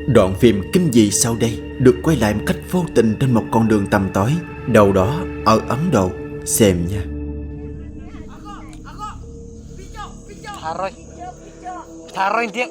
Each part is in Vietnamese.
Đoạn phim kinh dị sau đây được quay lại một cách vô tình trên một con đường tăm tối đâu đó ở Ấn Độ. Xem nha. Thả rồi tiếng.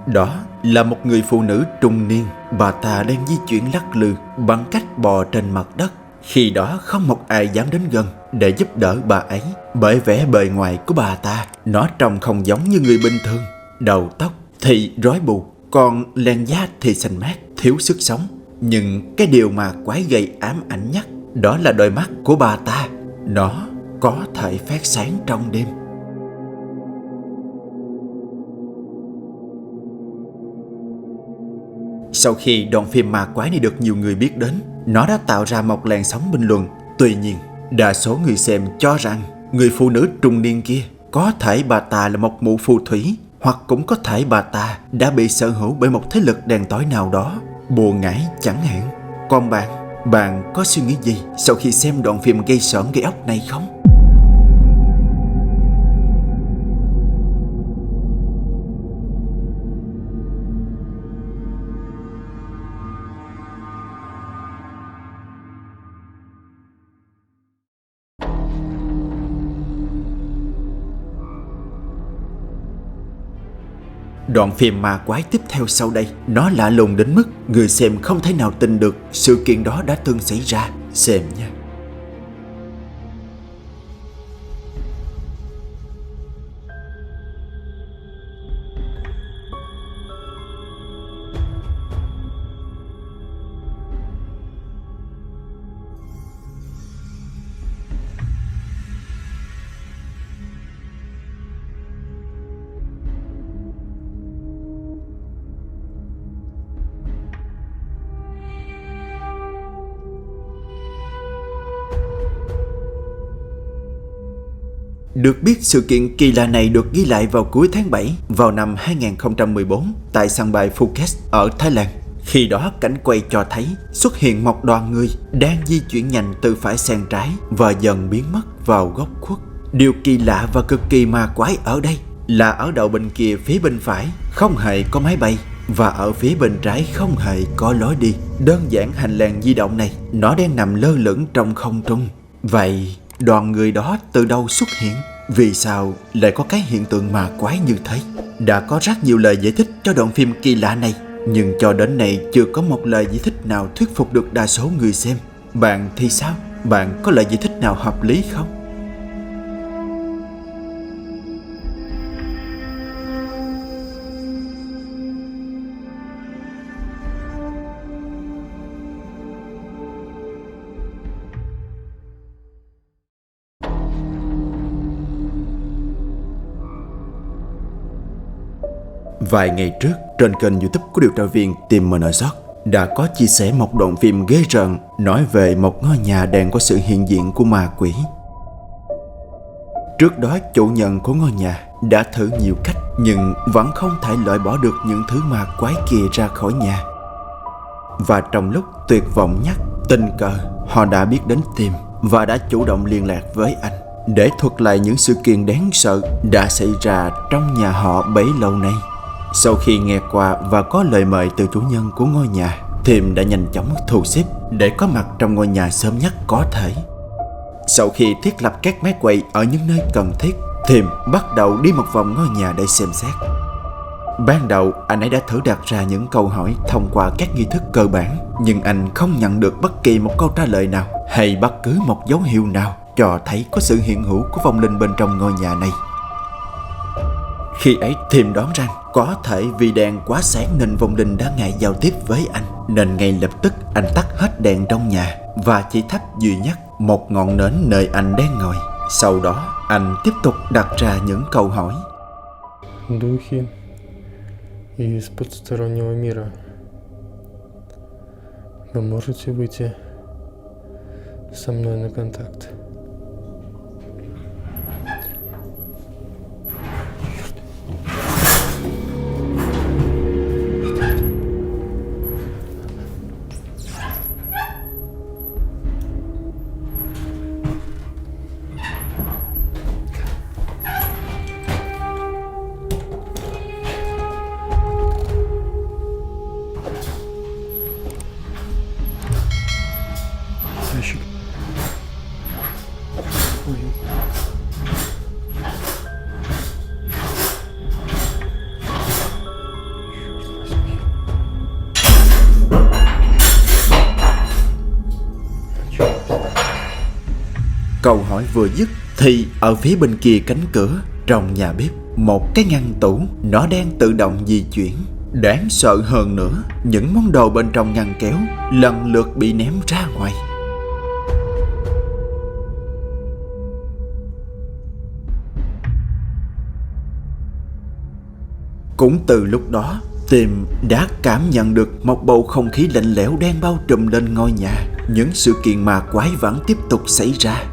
Đó là một người phụ nữ trung niên. Bà ta đang di chuyển lắc lư bằng cách bò trên mặt đất. Khi đó không một ai dám đến gần để giúp đỡ bà ấy, bởi vẻ bề ngoài của bà ta nó trông không giống như người bình thường. Đầu tóc thì rối bù, còn làn da thì xanh mát, thiếu sức sống. Nhưng cái điều mà quái gây ám ảnh nhất đó là đôi mắt của bà ta. Nó có thể phát sáng trong đêm. Sau khi đoạn phim ma quái này được nhiều người biết đến, nó đã tạo ra một làn sóng bình luận. Tuy nhiên, đa số người xem cho rằng người phụ nữ trung niên kia có thể bà ta là một mụ phù thủy, hoặc cũng có thể bà ta đã bị sở hữu bởi một thế lực đen tối nào đó, bùa ngải chẳng hạn. Còn bạn có suy nghĩ gì sau khi xem đoạn phim gây sởn gây óc này không? Đoạn phim ma quái tiếp theo sau đây nó lạ lùng đến mức người xem không thể nào tin được sự kiện đó đã từng xảy ra. Xem nha. Được biết sự kiện kỳ lạ này được ghi lại vào cuối tháng 7 vào năm 2014 tại sân bay Phuket ở Thái Lan. Khi đó cảnh quay cho thấy xuất hiện một đoàn người đang di chuyển nhanh từ phải sang trái và dần biến mất vào góc khuất. Điều kỳ lạ và cực kỳ ma quái ở đây là ở đầu bên kia phía bên phải không hề có máy bay, và ở phía bên trái không hề có lối đi. Đơn giản hành lang di động này nó đang nằm lơ lửng trong không trung. Vậy đoàn người đó từ đâu xuất hiện? Vì sao lại có cái hiện tượng ma quái như thế? Đã có rất nhiều lời giải thích cho đoạn phim kỳ lạ này, nhưng cho đến nay chưa có một lời giải thích nào thuyết phục được đa số người xem. Bạn thì sao? Bạn có lời giải thích nào hợp lý không? Vài ngày trước, trên kênh YouTube của điều tra viên Tim Monosort đã có chia sẻ một đoạn phim ghê rợn nói về một ngôi nhà đang có sự hiện diện của ma quỷ. Trước đó, chủ nhân của ngôi nhà đã thử nhiều cách nhưng vẫn không thể loại bỏ được những thứ ma quái kia ra khỏi nhà. Và trong lúc tuyệt vọng nhất, tình cờ họ đã biết đến Tim và đã chủ động liên lạc với anh để thuật lại những sự kiện đáng sợ đã xảy ra trong nhà họ bấy lâu nay. Sau khi nghe qua và có lời mời từ chủ nhân của ngôi nhà, Tim đã nhanh chóng thu xếp để có mặt trong ngôi nhà sớm nhất có thể. Sau khi thiết lập các máy quay ở những nơi cần thiết, Tim bắt đầu đi một vòng ngôi nhà để xem xét. Ban đầu anh ấy đã thử đặt ra những câu hỏi thông qua các nghi thức cơ bản, nhưng anh không nhận được bất kỳ một câu trả lời nào hay bất cứ một dấu hiệu nào cho thấy có sự hiện hữu của vong linh bên trong ngôi nhà này. Khi ấy Tim đoán rằng có thể vì đèn quá sáng nên vong linh đã ngại giao tiếp với anh, nên ngay lập tức anh tắt hết đèn trong nhà và chỉ thắp duy nhất một ngọn nến nơi anh đang ngồi. Sau đó anh tiếp tục đặt ra những câu hỏi. Духи из потустороннего мира. Вы можете выйти со мной на контакт. Ящик. Ой. Черт возьми. Câu hỏi vừa dứt thì ở phía bên kia cánh cửa, trong nhà bếp, một cái ngăn tủ nó đang tự động di chuyển. Đáng sợ hơn nữa, những món đồ bên trong ngăn kéo lần lượt bị ném ra ngoài. Cũng từ lúc đó, Tim đã cảm nhận được một bầu không khí lạnh lẽo đang bao trùm lên ngôi nhà. Những sự kiện ma quái vẫn tiếp tục xảy ra.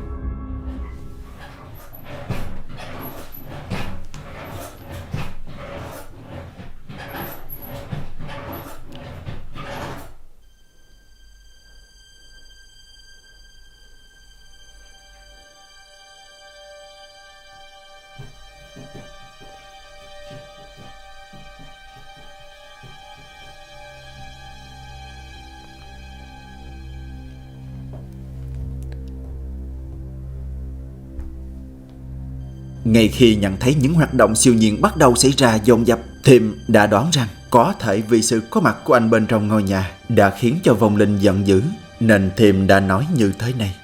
Ngay khi nhận thấy những hoạt động siêu nhiên bắt đầu xảy ra dồn dập, Tim đã đoán rằng có thể vì sự có mặt của anh bên trong ngôi nhà đã khiến cho vong linh giận dữ, nên Tim đã nói như thế này.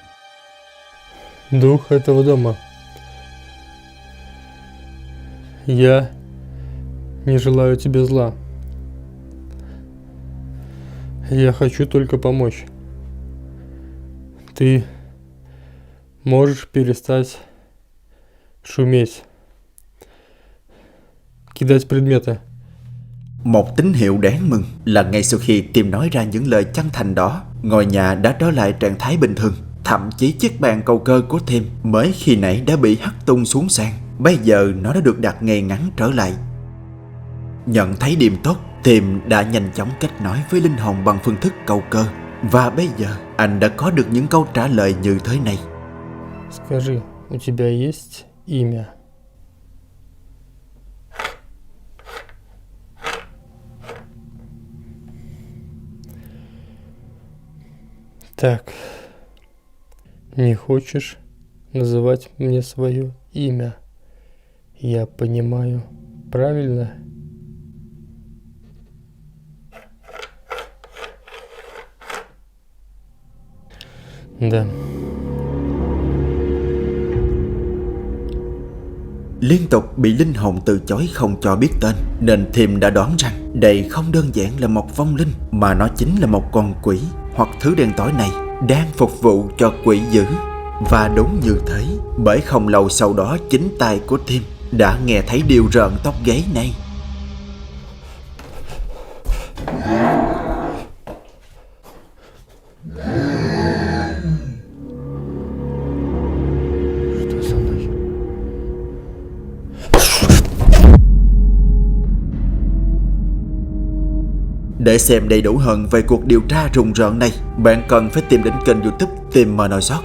Дух этого дома. Я не желаю тебе зла. Я хочу только помочь. Ты можешь перестать шуметь, кидать предметы. Một tín hiệu đáng mừng là ngay sau khi Tim nói ra những lời chân thành đó, ngôi nhà đã trở lại trạng thái bình thường. Thậm chí chiếc bàn cầu cơ của Tim mới khi nãy đã bị hất tung xuống sàn, bây giờ nó đã được đặt ngay ngắn trở lại. Nhận thấy điểm tốt, Tim đã nhanh chóng kết nối với linh hồn bằng phương thức cầu cơ. Và bây giờ anh đã có được những câu trả lời như thế này. Скажи, у тебя есть имя? Так, не хочешь называть мне свое имя? Я понимаю, правильно? Да. Liên tục bị linh hồn từ chối không cho biết tên, nên Tim đã đoán rằng đây không đơn giản là một vong linh, mà nó chính là một con quỷ hoặc thứ đen tối này đang phục vụ cho quỷ dữ. Và đúng như thế, bởi không lâu sau đó chính tai của Tim đã nghe thấy điều rợn tóc gáy này. Что со мной? Để xem đầy đủ hơn về cuộc điều tra rùng rợn này, bạn cần phải tìm đến kênh YouTube Tim Monoshock.